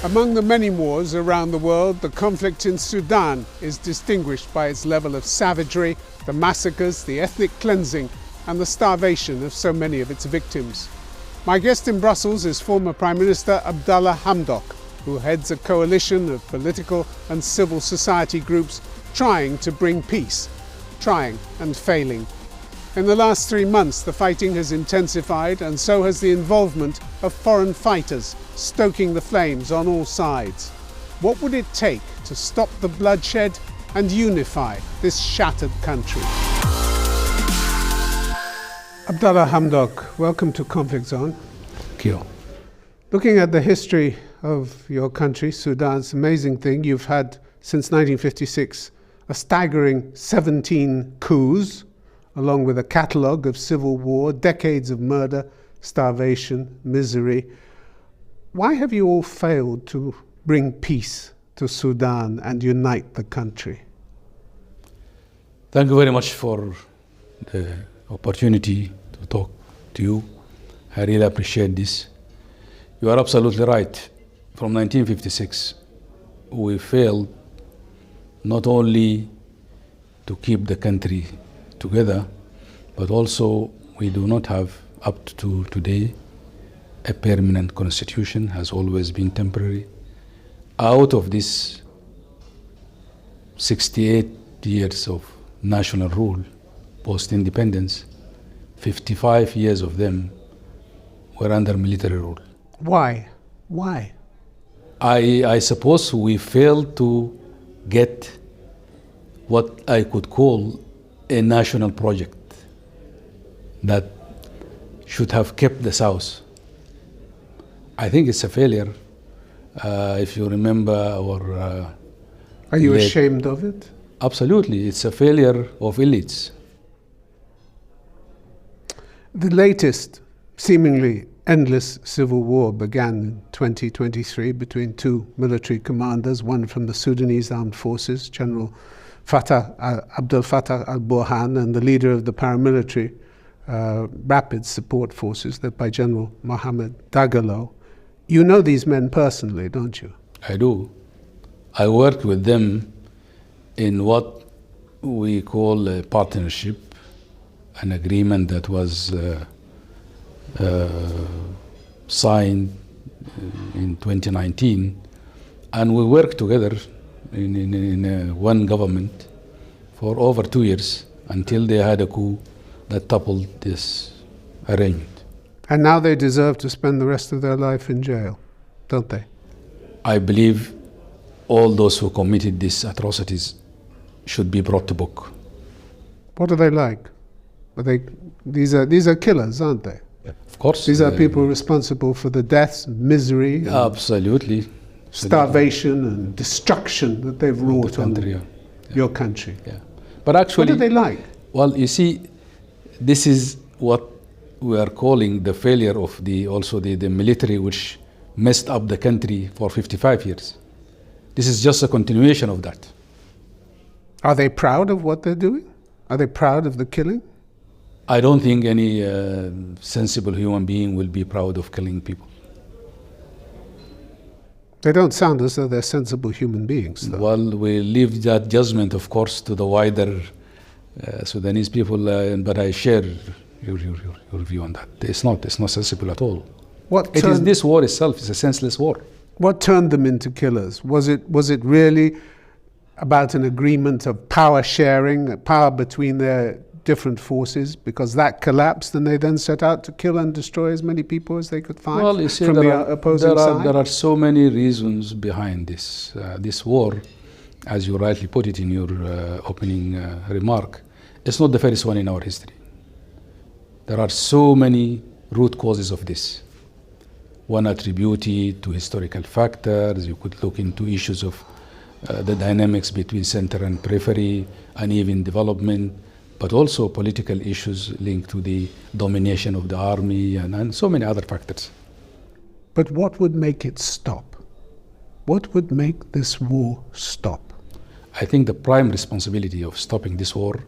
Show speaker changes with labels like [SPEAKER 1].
[SPEAKER 1] Among the many wars around the world, the conflict in Sudan is distinguished by its level of savagery, the massacres, the ethnic cleansing, and the starvation of so many of its victims. My guest in Brussels is former Prime Minister Abdallah Hamdok, who heads a coalition of political and civil society groups trying to bring peace, trying and failing. In the last 3 months, the fighting has intensified, and so has the involvement of foreign fighters, stoking the flames on all sides. What would it take to stop the bloodshed and unify this shattered country? Abdallah Hamdok, welcome to Conflict Zone.
[SPEAKER 2] Thank you.
[SPEAKER 1] Looking at the history of your country, Sudan, it's an amazing thing. You've had, since 1956, a staggering 17 coups, along with a catalogue of civil war, decades of murder, starvation, misery. Why have you all failed to bring peace to Sudan and unite the country?
[SPEAKER 2] Thank you very much for the opportunity to talk to you. I really appreciate this. You are absolutely right. From 1956, we failed not only to keep the country together, but also we do not have, up to today, a permanent constitution, has always been temporary. Out of this 68 years of national rule, post-independence, 55 years of them were under military rule.
[SPEAKER 1] Why? Why?
[SPEAKER 2] I suppose we failed to get what I could call a national project that should have kept the South. I think it's a failure. If you remember our...
[SPEAKER 1] Are you ashamed of it?
[SPEAKER 2] Absolutely. It's a failure of elites.
[SPEAKER 1] The latest, seemingly endless civil war began in 2023 between two military commanders, one from the Sudanese Armed Forces, General Abdel Fattah al-Burhan, and the leader of the paramilitary Rapid Support Forces, led by General Mohammed Dagalo. You know these men personally, don't you?
[SPEAKER 2] I do. I worked with them in what we call a partnership, an agreement that was signed in 2019, and we worked together in one government for over 2 years until they had a coup that toppled this arrangement.
[SPEAKER 1] And now they deserve to spend the rest of their life in jail, don't they?
[SPEAKER 2] I believe all those who committed these atrocities should be brought to book.
[SPEAKER 1] What are they like? These are killers, aren't they?
[SPEAKER 2] Of course.
[SPEAKER 1] These are people responsible for the deaths, misery,
[SPEAKER 2] absolutely,
[SPEAKER 1] starvation and destruction that they've wrought on your country.
[SPEAKER 2] Yeah. But actually,
[SPEAKER 1] what are they like?
[SPEAKER 2] Well, you see, this is what we are calling the failure of the military, which messed up the country for 55 years. This is just a continuation of that.
[SPEAKER 1] Are they proud of what they're doing? Are they proud of the killing?
[SPEAKER 2] I don't think any sensible human being will be proud of killing people.
[SPEAKER 1] They don't sound as though they're sensible human beings, though.
[SPEAKER 2] Well, we leave that judgment, of course, to the wider Sudanese people, but I share your view on that. It's not sensible at all. This war itself is a senseless war.
[SPEAKER 1] What turned them into killers? Was it really about an agreement of power sharing, power between their different forces, because that collapsed and they then set out to kill and destroy as many people as they could find from the opposing side?
[SPEAKER 2] There are so many reasons behind this war, as you rightly put it in your opening remark. It's not the first one in our history. There are so many root causes of this. One attributed to historical factors. You could look into issues of the dynamics between center and periphery, uneven development, but also political issues linked to the domination of the army and so many other factors.
[SPEAKER 1] But what would make it stop? What would make this war stop?
[SPEAKER 2] I think the prime responsibility of stopping this war